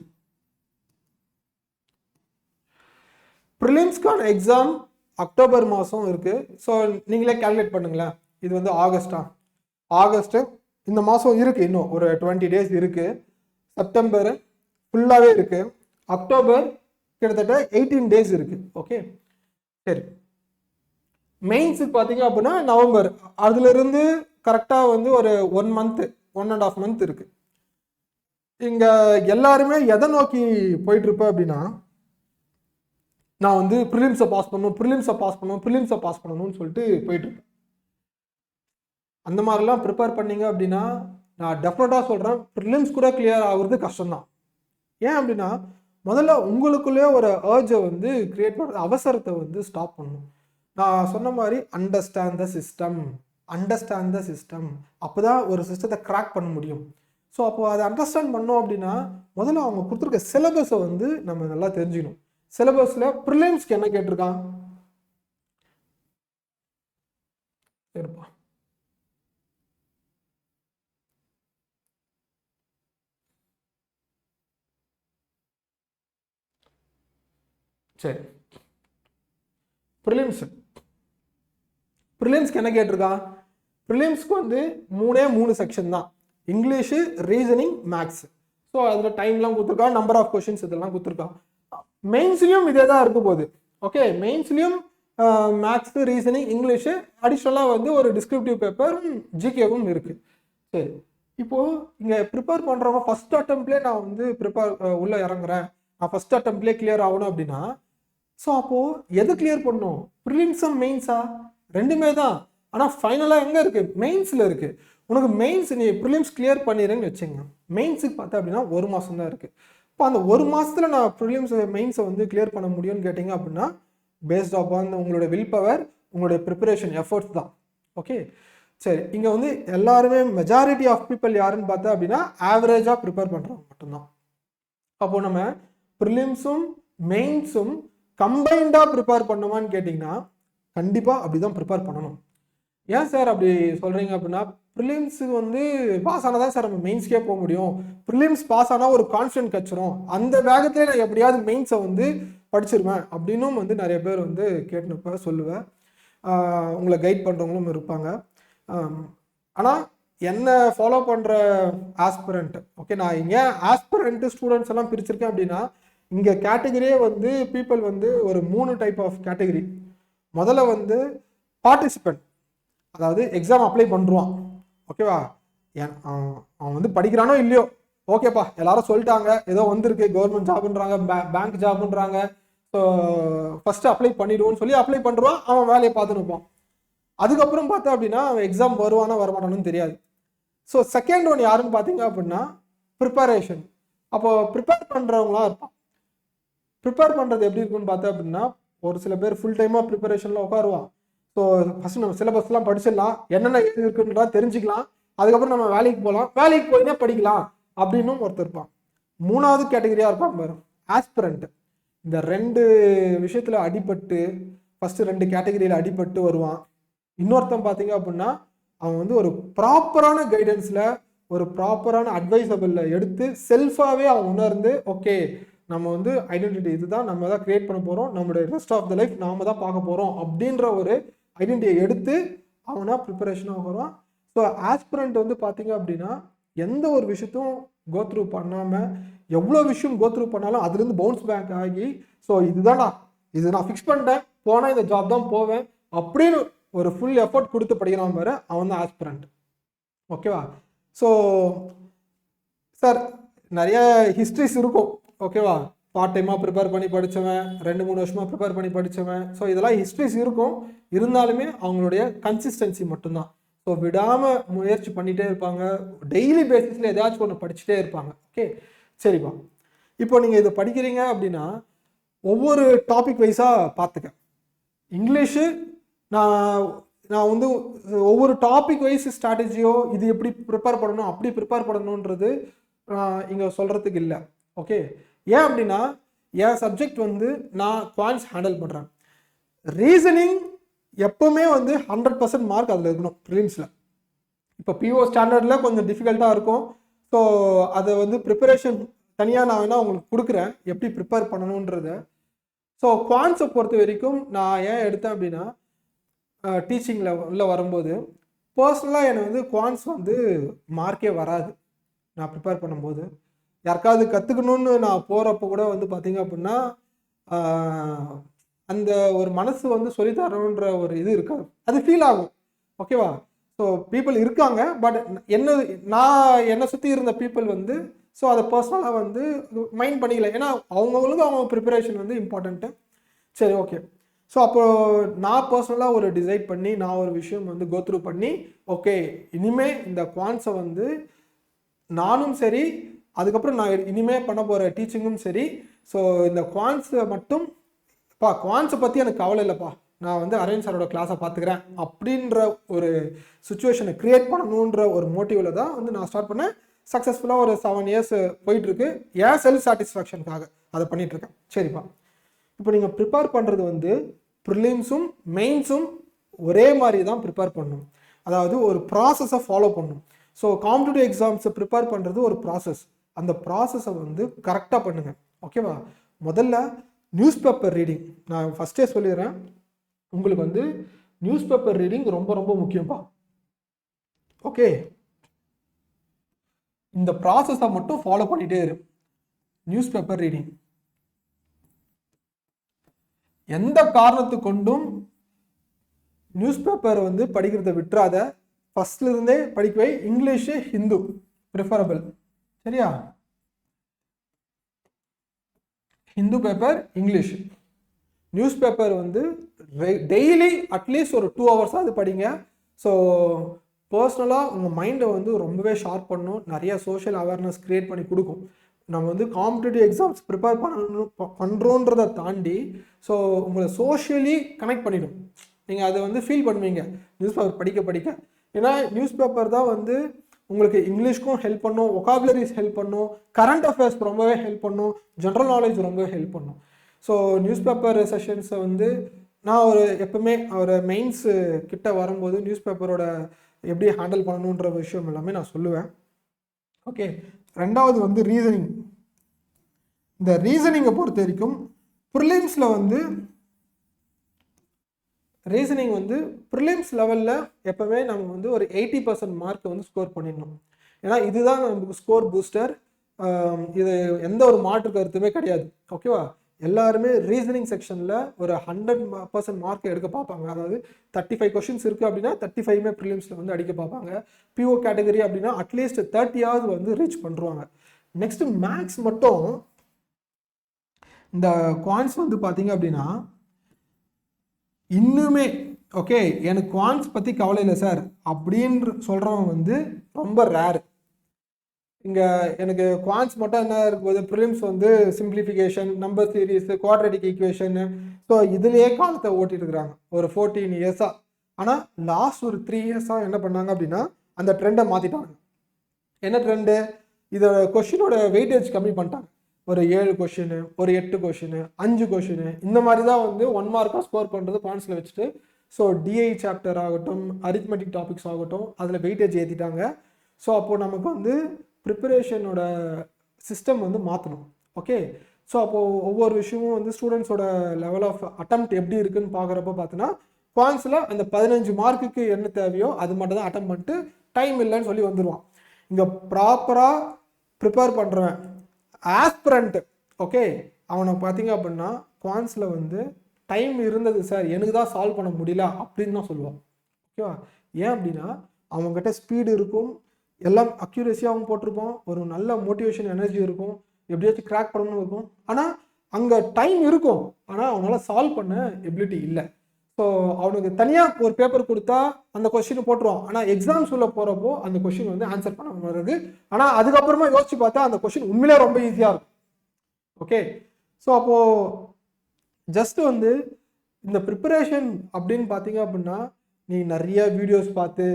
ப்ரிலிம்ஸ்க்கான எக்ஸாம் அக்டோபர் மாதம் இருக்கு. ஸோ நீங்களே கால்குலேட் பண்ணுங்களேன். இது வந்து ஆகஸ்ட்டு இந்த மாதம் இருக்கு, இன்னும் ஒரு 20 days இருக்கு. செப்டம்பர் ஃபுல்லாகவே இருக்கு. அக்டோபர் கிட்டத்தட்ட 18 days இருக்கு. ஓகே, சரி. மெயின்ஸுக்கு பார்த்தீங்க அப்படின்னா நவம்பர், அதுல இருந்து கரெக்டாக வந்து ஒரு 1 month 1.5 month இருக்கு. இங்க எல்லாருமே எதை நோக்கி போயிட்டு இருப்பேன் அப்படின்னா, நான் வந்து ப்ரிலிம்ஸை பாஸ் பண்ணணும்னு சொல்லிட்டு போயிட்டு இருக்கேன். அந்த மாதிரிலாம் ப்ரிப்பேர் பண்ணீங்க அப்படின்னா நான் டெஃபினட்டாக சொல்கிறேன், ப்ரிலிம்ஸ் கூட கிளியர் ஆகுறது கஷ்டம்தான். ஏன் அப்படின்னா முதல்ல உங்களுக்குள்ளே ஒரு அர்ஜை வந்து கிரியேட் பண்ணுறது, அவசரத்தை வந்து ஸ்டாப் பண்ணணும். நான் சொன்ன மாதிரி அண்டர்ஸ்டாண்ட் த சிஸ்டம், அப்போ தான் ஒரு சிஸ்டத்தை கிராக் பண்ண முடியும். ஸோ அப்போ அதை அண்டர்ஸ்டாண்ட் பண்ணோம் அப்படின்னா முதல்ல அவங்க கொடுத்துருக்க சிலபஸை வந்து நம்ம நல்லா தெரிஞ்சுக்கணும். சிலபஸில் ப்ரிலிம்ஸ்க்கு என்ன கேட்டிருக்கான் இருப்பா. சரி, ப்ரிலிம்ஸ்க்கு என்ன கேட்டிருக்கான்? ப்ரிலிம்ஸ்க்கு வந்து 3 செக்ஷன் தான், இங்கிலீஷு, ரீசனிங், மேக்ஸ். ஸோ அதில் டைம்லாம் கொடுத்துருக்கான், நம்பர் ஆஃப் கொஷின்ஸ் இதெல்லாம் கொடுத்துருக்கான். மெயின்ஸ்லையும் இதே தான் இருக்க போகுது. ஓகே, மெயின்ஸ்லையும் மேக்ஸ், ரீசனிங், இங்கிலீஷு, அடிஷ்னலாக வந்து ஒரு டிஸ்கிரிப்டிவ் பேப்பரும் ஜிகேவும் இருக்குது. சரி, இப்போது இங்கே ப்ரிப்பேர் பண்ணுறவங்க ஃபஸ்ட் அட்டம்ப்ட்லேயே நான் வந்து உள்ளே இறங்குறேன், நான் ஃபஸ்ட் அட்டம்ப்ட்லேயே கிளியர் ஆகணும் அப்படின்னா, ஸோ அப்போது எது கிளியர் பண்ணணும்? ப்ரிலிம்ஸா மெயின்ஸா? ரெண்டுமே தான். ஆனால் ஃபைனலாக எங்கே இருக்குது? மெயின்ஸில் இருக்குது. உனக்கு மெயின்ஸ் நீ ப்ரிலிம்ஸ் கிளியர் பண்ணிடுறேன்னு வச்சுங்க, மெயின்ஸுக்கு பார்த்தா அப்படின்னா 1 மாதம் தான் இருக்குது. இப்போ அந்த 1 மாதத்தில் நான் ப்ரிலிம்ஸ் மெயின்ஸை வந்து கிளியர் பண்ண முடியும்னு கேட்டிங்க அப்படின்னா பேஸ்ட் ஆன் உங்களோட வில் பவர், உங்களுடைய ப்ரிப்பரேஷன் எஃபர்ட்ஸ் தான். ஓகே, சரி. இங்கே வந்து எல்லாருமே மெஜாரிட்டி ஆஃப் பீப்புள் யாருன்னு பார்த்தா அப்படின்னா ஆவரேஜாக ப்ரிப்பேர் பண்ணுறவங்க மட்டும்தான். அப்போது நம்ம ப்ரிலிம்ஸும் மெயின்ஸும் கம்பைண்டாக ப்ரிப்பேர் பண்ணுமான்னு கேட்டிங்கன்னா கண்டிப்பாக அப்படி தான் ப்ரிப்பேர் பண்ணணும். ஏன் சார் அப்படி சொல்கிறீங்க அப்படின்னா, ப்ரிலிம்ஸுக்கு வந்து பாஸ் ஆனால் தான் சார் நம்ம மெயின்ஸ்க்கே போக முடியும், ப்ரிலிம்ஸ் பாஸ் ஆனால் ஒரு கான்ஃபிடன்ட் கச்சிரும், அந்த வேகத்திலே நான் எப்படியாவது மெயின்ஸை வந்து படிச்சிருவேன் அப்படின்னும் வந்து நிறைய பேர் வந்து கேட்டுனப்ப சொல்லுவேன். உங்களை கைட் பண்ணுறவங்களும் இருப்பாங்க. ஆனால் என்ன ஃபாலோ பண்ணுற ஆஸ்பிரண்ட், ஓகே, நான் இங்கே ஆஸ்பிரண்ட்டு ஸ்டூடெண்ட்ஸ் எல்லாம் பிரிச்சிருக்கேன் அப்படின்னா இங்கே கேட்டகரியே வந்து பீப்புள் வந்து ஒரு 3 டைப் ஆஃப் கேட்டகரி. முதல்ல வந்து பார்ட்டிசிபெண்ட், அதாவது எக்ஸாம் அப்ளை பண்ணுறான், ஓகேவா, அவன் வந்து படிக்கிறானோ இல்லையோ, ஓகேப்பா எல்லாரும் சொல்லிட்டாங்க ஏதோ வந்திருக்கு கவர்மெண்ட் ஜாப்ன்றாங்க, பேங்க் ஜாப்ன்றாங்க, ஸோ ஃபஸ்ட்டு அப்ளை பண்ணிடுவோன்னு சொல்லி அப்ளை பண்ணுறான், அவன் வேலையை பார்த்துன்னு இருப்பான். அதுக்கப்புறம் பார்த்தா அப்படின்னா அவன் எக்ஸாம் வருவானா வரமாட்டானு தெரியாது. ஸோ செகண்ட் ஒன் யாருன்னு பார்த்தீங்க அப்படின்னா ப்ரிப்பரேஷன். அப்போது ப்ரிப்பேர் பண்ணுறவங்களாம் இருப்பான். ப்ரிப்பேர் பண்ணுறது எப்படி இருக்குன்னு பார்த்தா அப்படின்னா ஒரு சில பேர் ஃபுல் டைமாக ப்ரிப்பரேஷனில் உட்காருவான். ஸோ ஃபஸ்ட்டு நம்ம சிலபஸ்லாம் படிச்சிடலாம், என்னென்ன இருக்குன்றா தெரிஞ்சுக்கலாம், அதுக்கப்புறம் நம்ம வேலைக்கு போகலாம், வேலைக்கு போயினா படிக்கலாம் அப்படின்னும் ஒருத்தர் இருப்பான். 3வது கேட்டகரியாக இருப்பான் பாரு, ஆஸ்பிரண்ட். இந்த 2 விஷயத்தில் அடிபட்டு ஃபஸ்ட்டு 2 கேட்டகரியில் அடிபட்டு வருவான். இன்னொருத்தன் பார்த்தீங்க அப்படின்னா அவன் வந்து ஒரு ப்ராப்பரான கைடன்ஸில், ஒரு ப்ராப்பரான அட்வைசபிளில் எடுத்து செல்ஃபாகவே அவன் உணர்ந்து ஓகே நம்ம வந்து ஐடென்டிட்டி இதுதான், நம்ம தான் கிரியேட் பண்ண போகிறோம், நம்மளுடைய ரெஸ்ட் ஆஃப் த லைஃப் நாம தான் பார்க்க போகிறோம் அப்படின்ற ஒரு ஐடென்டிட்டியை எடுத்து அவனா ப்ரிப்பரேஷனாக வருவான். ஸோ ஆஸ்பிரண்ட் வந்து பார்த்தீங்க அப்படின்னா எந்த ஒரு விஷயத்தையும் கோத்ரூ பண்ணாமல், எவ்வளோ விஷயம் கோத்ரூ பண்ணாலும் அதுலேருந்து பவுன்ஸ் பேக் ஆகி ஸோ இதுதான் இது நான் ஃபிக்ஸ் பண்ணிட்டேன், போனால் இந்த ஜாப் தான் போவேன் அப்படின்னு ஒரு ஃபுல் எஃபர்ட் கொடுத்து படிக்கிறான் பாரு, அவன் தான் ஆஸ்பிரண்ட். ஓகேவா? ஸோ சார் நிறைய ஹிஸ்ட்ரிஸ் இருக்கும், ஓகேவா, பார்ட் டைமாக ப்ரிப்பேர் பண்ணி படித்தவன், 2-3 வருஷமாக ப்ரிப்பேர் பண்ணி படித்தவன், ஸோ இதெல்லாம் ஹிஸ்ட்ரிஸ் இருக்கும். இருந்தாலுமே அவங்களுடைய கன்சிஸ்டன்சி மட்டும்தான். ஸோ விடாமல் முயற்சி பண்ணிகிட்டே இருப்பாங்க, டெய்லி பேசிஸில் ஏதாச்சும் ஒன்று படிச்சுட்டே இருப்பாங்க. ஓகே, சரிப்பா. இப்போ நீங்கள் இதை படிக்கிறீங்க அப்படின்னா ஒவ்வொரு டாபிக் வைஸாக பார்த்துக்க. இங்கிலீஷு நான் நான் வந்து ஒவ்வொரு டாபிக் வைஸ் ஸ்ட்ராட்டஜியோ இது எப்படி ப்ரிப்பேர் பண்ணணும் அப்படி ப்ரிப்பேர் பண்ணணுன்றது இங்கே சொல்கிறதுக்கு இல்லை. ஓகே, ஏன் அப்படின்னா என் சப்ஜெக்ட் வந்து நான் குவான்ஸ் ஹேண்டில் பண்ணுறேன். ரீசனிங் எப்பவுமே வந்து 100% மார்க் அதில் இருக்கணும் ப்ரிலிம்ஸில். இப்போ பிஓ ஸ்டாண்டர்டில் கொஞ்சம் டிஃபிகல்ட்டாக இருக்கும். ஸோ அதை வந்து ப்ரிப்பரேஷன் தனியாக நான் வேணால் உங்களுக்கு கொடுக்குறேன் எப்படி ப்ரிப்பேர் பண்ணணுன்றத. ஸோ குவான்ஸை பொறுத்த வரைக்கும் நான் ஏன் எடுத்தேன் அப்படின்னா டீச்சிங்கில் உள்ள வரும்போது பர்சனலாக எனக்கு வந்து குவான்ஸ் வந்து மார்க்கே வராது. நான் ப்ரிப்பேர் பண்ணும்போது யாருக்காவது கற்றுக்கணுன்னு நான் போகிறப்ப கூட வந்து பார்த்தீங்க அப்படின்னா அந்த ஒரு மனசு வந்து சொல்லித்தரணுன்ற ஒரு இது இருக்காது, அது ஃபீல் ஆகும். ஓகேவா? ஸோ பீப்புள் இருக்காங்க, பட் என்னை சுற்றி இருந்த பீப்புள் வந்து ஸோ அதை பர்சனலாக வந்து மைண்ட் பண்ணிக்கல. ஏன்னா அவங்கவுங்களுக்கு அவங்க ப்ரிப்பரேஷன் வந்து இம்பார்ட்டண்ட்டு. சரி, ஓகே. ஸோ அப்போது நான் பர்சனலாக ஒரு டிசைட் பண்ணி நான் ஒரு விஷயம் வந்து கோத்ரூ பண்ணி ஓகே இனிமேல் இந்த குவான்ஸை வந்து நானும் சரி அதுக்கப்புறம் நான் இனிமேல் பண்ண போகிற டீச்சிங்கும் சரி ஸோ இந்த குவான்ஸை மட்டும் குவான்ஸை பற்றி எனக்கு கவலை இல்லைப்பா, நான் வந்து அரவிந்த் சாரோட கிளாஸை பார்த்துக்கிறேன் அப்படின்ற ஒரு சுச்சுவேஷனை க்ரியேட் பண்ணணுன்ற ஒரு மோட்டிவில் தான் வந்து நான் ஸ்டார்ட் பண்ணேன். சக்ஸஸ்ஃபுல்லாக ஒரு 7 இயர்ஸ் போயிட்டுருக்கு. ஏன் செல்ஃப் சாட்டிஸ்ஃபேக்ஷனுக்காக அதை பண்ணிகிட்ருக்கேன். சரிப்பா, இப்போ நீங்கள் ப்ரிப்பேர் பண்ணுறது வந்து ப்ரிலிம்ஸும் மெயின்ஸும் ஒரே மாதிரி தான் ப்ரிப்பேர் பண்ணணும். அதாவது ஒரு ப்ராசஸை ஃபாலோ பண்ணணும். ஸோ காம்படிட்டிவ் எக்ஸாம்ஸை ப்ரிப்பேர் பண்ணுறது ஒரு ப்ராசஸ். அந்த ப்ராசஸை வந்து கரெக்டாக பண்ணுங்கள். ஓகேவா? முதல்ல நியூஸ் பேப்பர் ரீடிங் நான் ஃபஸ்ட்டே சொல்லிடுறேன். உங்களுக்கு வந்து நியூஸ் பேப்பர் ரீடிங் ரொம்ப ரொம்ப முக்கியம்ப்பா. ஓகே, இந்த ப்ராசஸை மட்டும் ஃபாலோ பண்ணிகிட்டே இரு. நியூஸ் பேப்பர் ரீடிங் எந்த காரணத்து கொண்டும் நியூஸ் பேப்பர் வந்து படிக்கிறத விட்டுறாத. ஃபர்ஸ்ட்ல இருந்தே படிக்கவை. English Hindu preferable. சரியா? Hindu paper English. News paper வந்து டெய்லி அட்லீஸ்ட் ஒரு 2 hours அது படிங்க. ஸோ பர்சனலாக உங்கள் மைண்டை வந்து ரொம்பவே ஷார்ப் பண்ணணும். நிறைய சோஷியல் அவேர்னஸ் க்ரியேட் பண்ணி கொடுக்கும். நம்ம வந்து காம்படிட்டிவ் எக்ஸாம்ஸ் ப்ரிப்பேர் பண்ணுறோன்றதை தாண்டி ஸோ உங்களை சோஷியலி கனெக்ட் பண்ணிடும். நீங்கள் அதை வந்து ஃபீல் பண்ணுவீங்க நியூஸ் பேப்பர் படிக்க படிக்க. ஏன்னா நியூஸ் பேப்பர் தான் வந்து உங்களுக்கு இங்கிலீஷ்க்கும் ஹெல்ப் பண்ணும், ஒகாபுலரிஸ் ஹெல்ப் பண்ணும், கரண்ட் அஃபேர்ஸ் ரொம்பவே ஹெல்ப் பண்ணும், ஜென்ரல் நாலேஜ் ரொம்பவே ஹெல்ப் பண்ணும். ஸோ நியூஸ் பேப்பர் செஷன்ஸை வந்து நான் எப்பவுமே ஒரு மெயின்ஸ் கிட்ட வரும்போது நியூஸ் பேப்பரோட எப்படி ஹேண்டில் பண்ணணுன்ற விஷயம் எல்லாமே நான் சொல்லுவேன். ஓகே, ரெண்டாவது வந்து ரீசனிங். இந்த ரீசனிங்கை பொறுத்த வரைக்கும் ப்ரிலிம்ஸில் வந்து ரீசனிங் வந்து ப்ரிலிம்ஸ் லெவலில் எப்போவுமே நம்ம வந்து ஒரு 80% மார்க்கை வந்து ஸ்கோர் பண்ணிடணும். ஏன்னா இதுதான் நமக்கு ஸ்கோர் பூஸ்டர். இது எந்த ஒரு மாற்று கருத்துமே கிடையாது. ஓகேவா? எல்லாருமே ரீசனிங் செக்ஷனில் ஒரு 100% மார்க் எடுக்க பார்ப்பாங்க. அதாவது 35 கொஷின்ஸ் இருக்குது அப்படின்னா 35 ப்ரிலிம்ஸில் வந்து அடிக்க பார்ப்பாங்க. பிஓ கேட்டகரி அப்படின்னா அட்லீஸ்ட் 30 வந்து ரீச் பண்ணுவாங்க. நெக்ஸ்ட் மேக்ஸ் மட்டும் இந்த குவான்ஸ் வந்து பார்த்தீங்க அப்படின்னா இன்னுமே ஓகே எனக்கு குவான்ஸ் பற்றி கவலை இல்லை சார் அப்படின்னு சொல்கிறவங்க வந்து ரொம்ப ரேர். இங்கே எனக்கு குவான்ஸ் மட்டும் என்ன இருக்கும்போது ப்ரிலிம்ஸ் வந்து simplification, number series, quadratic equation, so இதுலேயே காலத்தை ஓட்டிட்டு இருக்கிறாங்க ஒரு 14 இயர்ஸாக. ஆனால் லாஸ்ட் ஒரு 3 இயர்ஸாக என்ன பண்ணாங்க அப்படின்னா அந்த ட்ரெண்டை மாற்றிட்டாங்க. என்ன ட்ரெண்டு? இதோட கொஷினோட வெயிட்டேஜ் கம்மி பண்ணிட்டாங்க. ஒரு 7 கொஷின், ஒரு 8 கொஷின், 5 கொஷின், இந்த மாதிரி தான் வந்து 1 மார்க்காக ஸ்கோர் பண்ணுறது குவான்ஸில் வச்சுட்டு. ஸோ டிஐ சாப்டர் ஆகட்டும், அரித்மெட்டிக் டாபிக்ஸ் ஆகட்டும், அதில் வெயிட்டேஜ் ஏற்றிட்டாங்க. ஸோ அப்போது நமக்கு வந்து ப்ரிப்பரேஷனோட சிஸ்டம் வந்து மாற்றணும். ஓகே, ஸோ அப்போது ஒவ்வொரு விஷயமும் வந்து ஸ்டூடெண்ட்ஸோட லெவல் ஆஃப் அட்டெம்ப்ட் எப்படி இருக்குன்னு பார்க்குறப்ப பார்த்தீங்கன்னா குவான்ஸில் அந்த 15 மார்க்குக்கு என்ன தேவையோ அது மட்டும் தான் அட்டெம்ப்ட் பண்ணிட்டு டைம் இல்லைன்னு சொல்லி வந்துடுவான். இங்கே ப்ராப்பராக ப்ரிப்பேர் பண்ணுறவன் ஆஸ்பிரண்ட் ஓகே அவனை பார்த்தீங்க அப்படின்னா குவான்ஸில் வந்து டைம் இருந்தது சார் எனக்கு தான் சால்வ் பண்ண முடியல அப்படின்னு தான் சொல்லுவான். ஓகேவா? ஏன் அப்படின்னா அவங்ககிட்ட ஸ்பீடு இருக்கும், எல்லாம் அக்யூரேசியாகவும் போட்டிருப்போம், ஒரு நல்ல மோட்டிவேஷன் எனர்ஜி இருக்கும், எப்படியாச்சும் கிராக் பண்ணணும்னு இருக்கும். ஆனால் அங்கே டைம் இருக்கும், ஆனால் அவனால சால்வ் பண்ண எபிலிட்டி இல்லை. ஸோ அவனுக்கு தனியாக ஒரு பேப்பர் கொடுத்தா அந்த கொஸ்டின் போட்டுருவான். ஆனால் எக்ஸாம்ஸ் உள்ள போகிறப்போ அந்த கொஸ்டின் வந்து ஆன்சர் பண்ண வருது. ஆனால் அதுக்கப்புறமா யோசிச்சு பார்த்தா அந்த கொஸ்டின் உண்மையிலே ரொம்ப ஈஸியாக இருக்கும். ஓகே. ஸோ அப்போது ஜஸ்ட் வந்து இந்த ப்ரிப்பரேஷன் அப்படின்னு பார்த்தீங்க அப்படின்னா நீ நிறைய வீடியோஸ் பார்த்து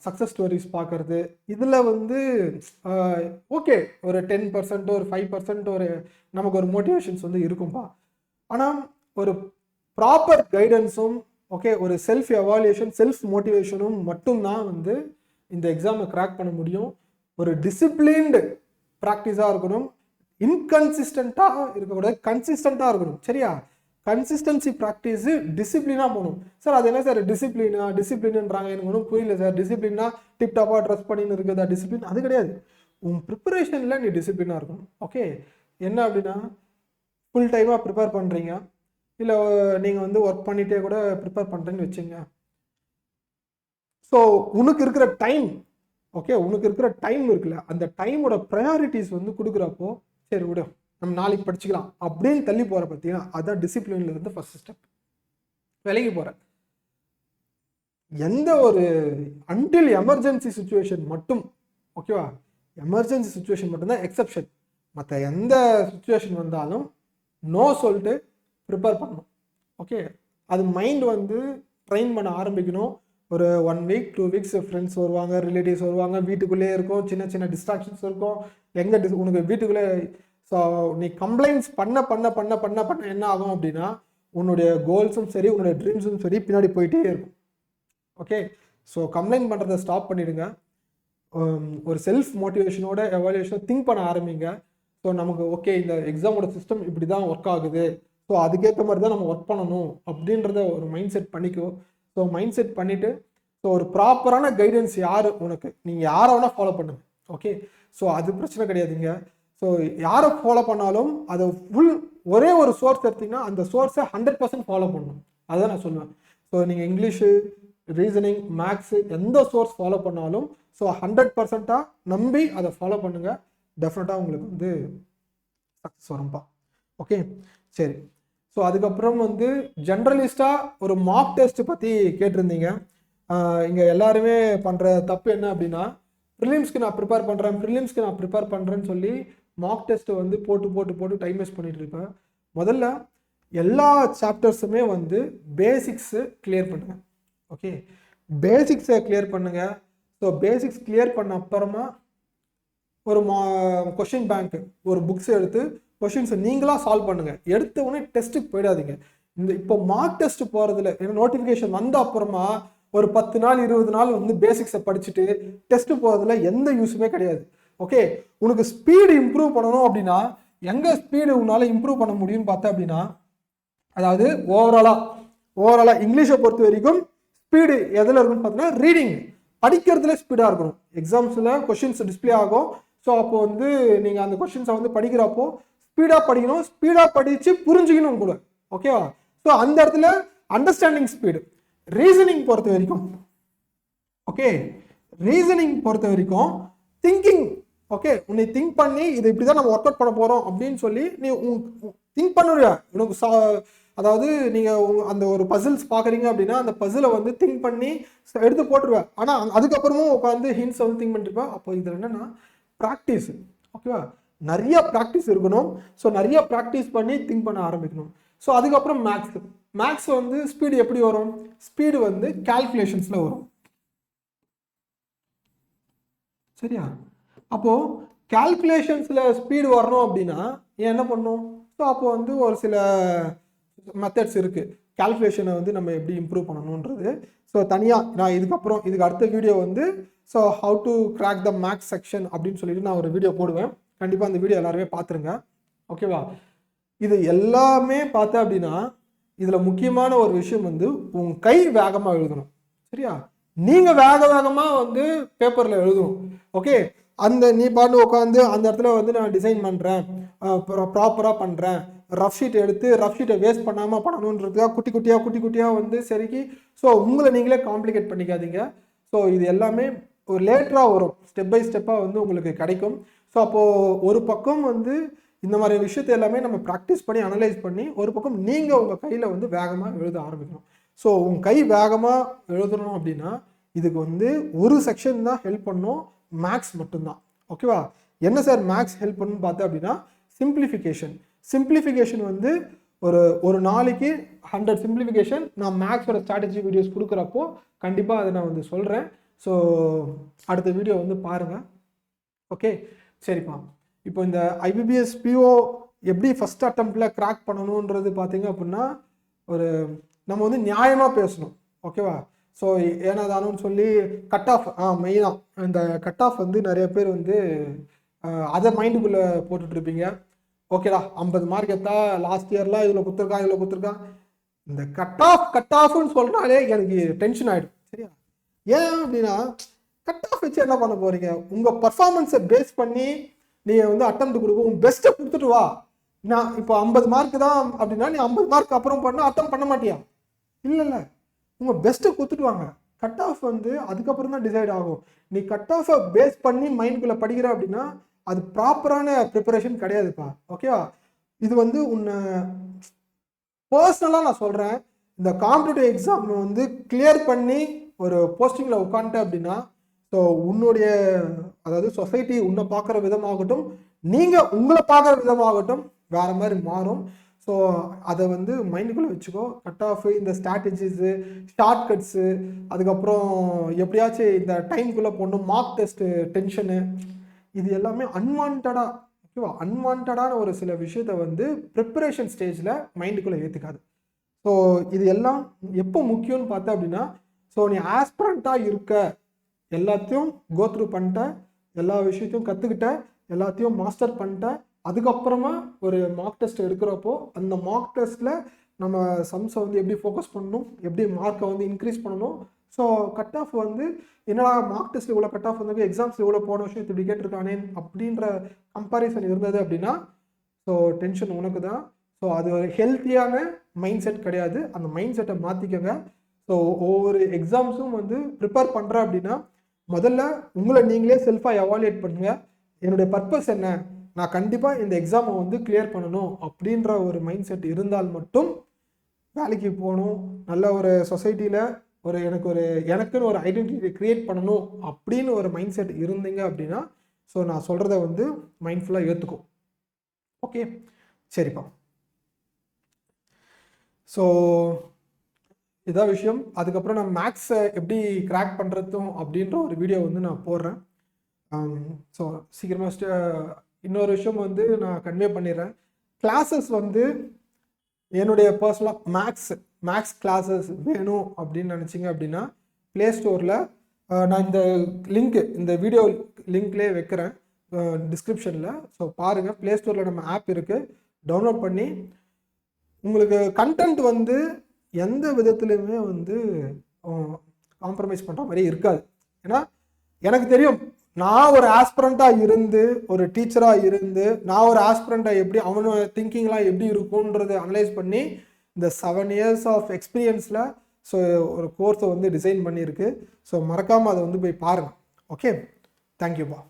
சக்ஸஸ் ஸ்டோரிஸ் பார்க்கறது இதில் வந்து ஓகே ஒரு 10% ஒரு 5% ஒரு நமக்கு ஒரு மோட்டிவேஷன்ஸ் வந்து இருக்கும்பா. ஆனால் ஒரு ப்ராப்பர் கைடன்ஸும் ஓகே ஒரு செல்ஃப் எவாலுவேஷன் செல்ஃப் மோட்டிவேஷனும் மட்டும்தான் வந்து இந்த எக்ஸாமை கிராக் பண்ண முடியும். ஒரு டிசிப்ளின்டு ப்ராக்டிஸாக இருக்கணும், இன்கன்சிஸ்டண்ட்டாக இருக்கக்கூடாது, கன்சிஸ்டண்ட்டாக இருக்கணும். சரியா? கன்சிஸ்டன்சி ப்ராக்டிஸு டிசிப்ளினாக போகணும். சார் அது என்ன சார் டிசிப்ளின்ன்றாங்க, எனக்கு ஒன்றும் புரியல சார். டிசிப்ளின்னா டிப்டாப்பாக ட்ரெஸ் பண்ணின்னு இருக்குதா டிசிப்ளின்? அது கிடையாது. உன் ப்ரிப்பரேஷனில் நீ டிசிப்ளினாக இருக்கணும். ஓகே. என்ன அப்படின்னா ஃபுல் டைமாக ப்ரிப்பேர் பண்ணுறீங்க, இல்லை நீங்கள் வந்து ஒர்க் பண்ணிகிட்டே கூட ப்ரிப்பேர் பண்ணுறேன்னு வச்சுங்க. ஸோ உனக்கு இருக்கிற டைம் ஓகே உனக்கு இருக்கிற டைம் இருக்குல்ல, அந்த டைமோட ப்ரையாரிட்டிஸ் வந்து கொடுக்குறப்போ சரி விடும் நம்ம நாளைக்கு படிச்சுக்கலாம் அப்படின்னு தள்ளி போகிற பார்த்தீங்கன்னா அதான் டிசிப்ளின்ல இருந்து ஃபர்ஸ்ட் ஸ்டெப். விலகி போகிற எந்த ஒரு அன்டில் எமர்ஜென்சி சுச்சுவேஷன் மட்டும் ஓகேவா, எமர்ஜென்சி சுச்சுவேஷன் மட்டும்தான் எக்ஸப்ஷன். மற்ற எந்த சுச்சுவேஷன் வந்தாலும் நோ சொல்லிட்டு ப்ரிப்பேர் பண்ணணும். ஓகே. அது மைண்ட் வந்து ட்ரெயின் பண்ண ஆரம்பிக்கணும். ஒரு 1 வீக் 2 வீக்ஸ் ஃப்ரெண்ட்ஸ் வருவாங்க, ரிலேட்டிவ்ஸ் வருவாங்க, வீட்டுக்குள்ளே இருக்கும், சின்ன சின்ன டிஸ்ட்ராக்ஷன்ஸ் இருக்கும். எங்கே உனக்கு வீட்டுக்குள்ளே ஸோ நீ கம்ப்ளைண்ட்ஸ் பண்ண பண்ண பண்ண பண்ண பண்ண என்ன ஆகும் அப்படின்னா உன்னுடைய கோல்ஸும் சரி உன்னுடைய ட்ரீம்ஸும் சரி பின்னாடி போயிட்டே இருக்கும். ஓகே. ஸோ கம்ப்ளைண்ட் பண்ணுறதை ஸ்டாப் பண்ணிவிடுங்க. ஒரு செல்ஃப் மோட்டிவேஷனோட எவாலுவேஷனை திங்க் பண்ண ஆரம்பிங்க. ஸோ நமக்கு ஓகே இந்த எக்ஸாமோட சிஸ்டம் இப்படி தான் ஒர்க் ஆகுது, ஸோ அதுக்கேற்ற மாதிரி தான் நம்ம ஒர்க் பண்ணணும் அப்படின்றத ஒரு மைண்ட் செட் பண்ணிக்கோ. ஸோ மைண்ட் செட் பண்ணிவிட்டு ஸோ ஒரு ப்ராப்பரான கைடன்ஸ் யார் உனக்கு, நீங்கள் யாரை வேணால் ஃபாலோ பண்ணுங்க. ஓகே. ஸோ அது பிரச்சனை கிடையாதுங்க. ஸோ யாரை ஃபாலோ பண்ணாலும் அதை ஃபுல் ஒரே ஒரு சோர்ஸ் எடுத்திங்கன்னா அந்த சோர்ஸை 100% ஃபாலோ பண்ணணும். அதுதான் நான் சொல்லுவேன். ஸோ நீங்கள் இங்கிலீஷு, ரீசனிங், மேக்ஸு எந்த சோர்ஸ் ஃபாலோ பண்ணாலும் ஸோ 100% நம்பி அதை ஃபாலோ பண்ணுங்கள். டெஃபினட்டாக உங்களுக்கு வந்து சக்ஸஸ் வரும்பா. ஓகே. சரி. ஸோ அதுக்கப்புறம் வந்து ஜென்ரலிஸ்டாக ஒரு மார்க் டெஸ்ட் பற்றி கேட்டிருந்தீங்க. இங்கே எல்லாருமே பண்ணுற தப்பு என்ன அப்படின்னா ப்ரிலிம்ஸ்க்கு நான் ப்ரிப்பேர் பண்ணுறேன்னு சொல்லி மார்க் டெஸ்ட்டை வந்து போட்டு டைம் வேஸ்ட் பண்ணிட்டு இருப்பேன். முதல்ல எல்லா சாப்டர்ஸுமே வந்து பேசிக்ஸு கிளியர் பண்ணுங்கள். ஓகே. பேசிக்ஸை கிளியர் பண்ணுங்கள். ஸோ பேசிக்ஸ் கிளியர் பண்ண அப்புறமா ஒரு கொஷின் பேங்க்கு ஒரு புக்ஸ் எடுத்து கொஷின்ஸை நீங்களாக சால்வ் பண்ணுங்கள். எடுத்த உடனே டெஸ்ட்டுக்கு போயிடாதீங்க. இந்த இப்போ மார்க் டெஸ்ட் போகிறதுல ஏன்னா நோட்டிஃபிகேஷன் வந்த அப்புறமா ஒரு 10 நாள் 20 நாள் வந்து பேசிக்ஸை படிச்சுட்டு டெஸ்ட்டு போகிறதுல எந்த யூஸுமே கிடையாது. ஓகே. உனக்கு ஸ்பீடு இம்ப்ரூவ் பண்ணணும் அப்படின்னா எங்கே ஸ்பீடு உன்னால் இம்ப்ரூவ் பண்ண முடியும்னு பார்த்தா அப்படின்னா அதாவது ஓவராலாக இங்கிலீஷை பொறுத்த வரைக்கும் ஸ்பீடு எதில் இருக்குன்னு பார்த்தீங்கன்னா ரீடிங் படிக்கிறதுல ஸ்பீடாக இருக்கணும். எக்ஸாம்ஸில் கொஷின்ஸ் டிஸ்பிளே ஆகும். ஸோ அப்போ வந்து நீங்கள் அந்த கொஷின்ஸை வந்து படிக்கிறப்போ ஸ்பீடாக படிக்கணும், ஸ்பீடாக படித்து புரிஞ்சுக்கணும் கூட. ஓகேவா? ஸோ அந்த இடத்துல அண்டர்ஸ்டாண்டிங் ஸ்பீடு. ரீசனிங் பொறுத்த வரைக்கும் திங்கிங். ஓகே. உன்னை திங்க் பண்ணி இது இப்படி தான் நம்ம ஒர்க் அவுட் பண்ண போகிறோம் அப்படின்னு சொல்லி நீ திங்க் பண்ணுறியா உனக்கு அதாவது நீங்கள் அந்த ஒரு பசில்ஸ் பார்க்குறீங்க அப்படின்னா அந்த பசிலை வந்து திங்க் பண்ணி எடுத்து போட்டுருவேன். ஆனால் அதுக்கப்புறமும் உட்காந்து ஹிண்ட்ஸ் வந்து திங்க் பண்ணிருப்பேன். அப்போ இதில் என்னென்னா ப்ராக்டிஸ். ஓகேவா? நிறைய ப்ராக்டிஸ் இருக்கணும். ஸோ நிறைய ப்ராக்டிஸ் பண்ணி திங்க் பண்ண ஆரம்பிக்கணும். ஸோ அதுக்கப்புறம் மேக்ஸ் வந்து ஸ்பீடு எப்படி வரும்? ஸ்பீடு வந்து கால்குலேஷன்ஸில் வரும். சரியா? அப்போது கால்குலேஷன்ஸில் ஸ்பீடு வரணும் அப்படின்னா என்ன பண்ணணும்? ஸோ அப்போ வந்து ஒரு சில மெத்தட்ஸ் இருக்குது கால்குலேஷனை வந்து நம்ம எப்படி இம்ப்ரூவ் பண்ணணுன்றது. ஸோ தனியாக நான் இதுக்கு அடுத்த வீடியோ வந்து so how to crack the maths section அப்படின்னு சொல்லிட்டு நான் ஒரு வீடியோ போடுவேன். கண்டிப்பாக அந்த வீடியோ எல்லாருமே பார்த்துருங்க. ஓகேவா? இது எல்லாமே பார்த்தேன் அப்படின்னா இதில் முக்கியமான ஒரு விஷயம் வந்து உங்கள் கை வேகமாக எழுதணும். சரியா? நீங்கள் வேகமாக வந்து பேப்பரில் எழுதணும். ஓகே. அந்த நீ பாட்டு உட்காந்து அந்த இடத்துல வந்து நான் டிசைன் பண்ணுறேன், ப்ராப்பராக பண்ணுறேன், ரஃப் ஷீட் எடுத்து ரஃப் ஷீட்டை வேஸ்ட் பண்ணாமல் பண்ணணுன்றதுக்காக குட்டி குட்டியாக வந்து சரிக்கு. ஸோ உங்களை நீங்களே காம்ப்ளிகேட் பண்ணிக்காதீங்க. ஸோ இது எல்லாமே ஒரு லேட்டராக வரும், ஸ்டெப் பை ஸ்டெப்பாக வந்து உங்களுக்கு கிடைக்கும். ஸோ அப்போது ஒரு பக்கம் வந்து இந்த மாதிரி விஷயத்தை எல்லாமே நம்ம ப்ராக்டிஸ் பண்ணி அனலைஸ் பண்ணி ஒரு பக்கம் நீங்கள் உங்கள் கையில் வந்து வேகமாக எழுத ஆரம்பிக்கணும். ஸோ உங்கள் கை வேகமாக எழுதணும் அப்படின்னா இதுக்கு வந்து ஒரு செக்ஷன் தான் ஹெல்ப் பண்ணும், மேக்ஸ் மட்டும்தான். ஓகேவா? என்ன சார் மேக்ஸ் ஹெல்ப் பண்ணுன்னு பார்த்தேன் அப்படின்னா சிம்பிளிஃபிகேஷன் வந்து ஒரு நாளைக்கு 100 சிம்பிளிஃபிகேஷன் நான் மேக்ஸோட ஸ்ட்ராட்டஜி வீடியோஸ் கொடுக்குறப்போ கண்டிப்பாக அதை நான் வந்து சொல்கிறேன். ஸோ அடுத்த வீடியோ வந்து பாருங்கள். ஓகே, சரிப்பா. இப்போ இந்த IBPS PO எப்படி ஃபஸ்ட் அட்டம்ப்டில் கிராக் பண்ணணுன்றது பார்த்தீங்க அப்படின்னா நம்ம வந்து நியாயமாக பேசணும். ஓகேவா? ஸோ ஏனாதானுன்னு சொல்லி கட் ஆஃப் மெயினாக இந்த கட் ஆஃப் வந்து நிறைய பேர் வந்து அதை மைண்டுக்குள்ளே போட்டுட்ருப்பீங்க. ஓகேடா 50 மார்க் எடுத்தா லாஸ்ட் இயர்லாம் இவ்வளோ கொடுத்துருக்கான். இந்த கட் ஆஃப்னு சொல்கிறாலே எனக்கு டென்ஷன் ஆகிடும். சரியா? ஏன் அப்படின்னா கட் ஆஃப் வச்சு என்ன பண்ண போகிறீங்க? உங்கள் பர்ஃபார்மன்ஸை பேஸ் பண்ணி நீங்கள் வந்து அட்டெம்ப்ட் கொடுக்கும், உங்கள் பெஸ்ட்டை கொடுத்துட்டு வா. நான் இப்போ 50 மார்க் தான் அப்படின்னா நீ 50 மார்க் அப்புறம் அட்டம் பண்ண மாட்டியா? இல்லை, உங்கள் பெஸ்ட்டை கொடுத்துட்டு வாங்க. கட் ஆஃப் வந்து அதுக்கப்புறம் தான் டிசைட் ஆகும். நீ கட் ஆஃபை பேஸ் பண்ணி மைண்டுக்குள்ளே படிக்கிற அப்படின்னா அது ப்ராப்பரான ப்ரிப்பரேஷன் கிடையாதுப்பா. ஓகேவா? இது வந்து உன்னை பர்சனலாக நான் சொல்கிறேன். இந்த காம்படிட்டிவ் எக்ஸாம் வந்து கிளியர் பண்ணி ஒரு போஸ்டிங்கில் உட்காந்துட்டேன் அப்படின்னா ஸோ உன்னுடைய அதாவது சொசைட்டி உன்னை பார்க்குற விதமாகட்டும், நீங்கள் உங்களை பார்க்குற விதமாகட்டும் வேறு மாதிரி மாறும். ஸோ அதை வந்து மைண்டுக்குள்ளே வச்சுக்கோ. கட் ஆஃபு, இந்த ஸ்ட்ராட்டஜிஸு, ஷார்ட்கட்ஸு, அதுக்கப்புறம் எப்படியாச்சும் இந்த டைம்குள்ளே போடணும், மார்க் டெஸ்ட்டு டென்ஷனு, இது எல்லாமே அன்வான்டான ஒரு சில விஷயத்தை வந்து ப்ரிப்பரேஷன் ஸ்டேஜில் மைண்டுக்குள்ளே ஏற்றுக்காது. ஸோ இது எல்லாம் எப்போ முக்கியம்னு பார்த்தா அப்படின்னா ஸோ நீ ஆஸ்பிரண்ட்டாக இருக்க, எல்லாத்தையும் கோத்ரூ பண்ணிட்ட, எல்லா விஷயத்தையும் கற்றுக்கிட்ட, எல்லாத்தையும் மாஸ்டர் பண்ணிட்ட, அதுக்கப்புறமா ஒரு மார்க் டெஸ்ட் எடுக்கிறப்போ அந்த மார்க் டெஸ்ட்டில் நம்ம சம்ஸை வந்து எப்படி ஃபோக்கஸ் பண்ணணும், எப்படி மார்க்கை வந்து இன்க்ரீஸ் பண்ணணும். ஸோ கட் ஆஃப் வந்து என்னடா மார்க் டெஸ்ட் இவ்வளோ கட் ஆஃப் வந்து எக்ஸாம்ஸ் இவ்வளோ போன விஷயம் இப்படி கேட்டிருக்கானே அப்படின்ற கம்பேரிசன் இருந்தது அப்படின்னா ஸோ டென்ஷன் உனக்கு தான். ஸோ அது ஒரு ஹெல்த்தியான மைண்ட் செட் கிடையாது. அந்த மைண்ட் செட்டை மாற்றிக்கோங்க. ஸோ ஒவ்வொரு எக்ஸாம்ஸும் வந்து ப்ரிப்பேர் பண்ணுறேன் அப்படின்னா முதல்ல உங்களை நீங்களே செல்ஃபாக எவாலுவேட் பண்ணுங்கள். என்னுடைய பர்பஸ் என்ன, நான் கண்டிப்பாக இந்த எக்ஸாமை வந்து கிளியர் பண்ணணும் அப்படின்ற ஒரு மைண்ட் செட் இருந்தால் மட்டும் வேலைக்கு போகணும், நல்ல ஒரு சொசைட்டியில் எனக்குன்னு ஒரு ஐடென்டிட்டி க்ரியேட் பண்ணணும் அப்படின்னு ஒரு மைண்ட் செட் இருந்தீங்க அப்படின்னா ஸோ நான் சொல்கிறத வந்து மைண்ட்ஃபுல்லாக ஏற்றுக்கும். ஓகே, சரிப்பா. ஸோ இதான் விஷயம். அதுக்கப்புறம் நான் மேக்ஸை எப்படி கிராக் பண்ணுறதும் அப்படின்ற ஒரு வீடியோ வந்து நான் போடுறேன். ஸோ சீக்கிரமாக இன்னொரு விஷயம் வந்து நான் கன்வே பண்ணிடுறேன். கிளாஸஸ் வந்து என்னுடைய பர்சனலாக மேக்ஸ் கிளாஸஸ் வேணும் அப்படின்னு நினச்சிங்க அப்படின்னா ப்ளே ஸ்டோரில் நான் இந்த வீடியோ லிங்க்லேயே வைக்கிறேன் டிஸ்கிரிப்ஷனில். ஸோ பாருங்கள், ப்ளே ஸ்டோரில் நம்ம ஆப் இருக்குது, டவுன்லோட் பண்ணி உங்களுக்கு கண்டென்ட் வந்து எந்த விதத்துலையுமே வந்து காம்ப்ரமைஸ் பண்ணுற மாதிரி இருக்காது. ஏன்னா எனக்கு தெரியும், நான் ஒரு ஆஸ்பிரண்ட்டாக இருந்து ஒரு டீச்சராக இருந்து நான் ஒரு ஆஸ்பிரண்ட்டாக எப்படி அவனோட திங்கிங்லாம் எப்படி இருக்கும்ன்றதை அனலைஸ் பண்ணி இந்த 7 years ஆஃப் எக்ஸ்பீரியன்ஸில் ஸோ ஒரு கோர்ஸை வந்து டிசைன் பண்ணியிருக்கு. ஸோ மறக்காமல் அதை வந்து போய் பாருங்கள். ஓகே, தேங்க்யூப்பா.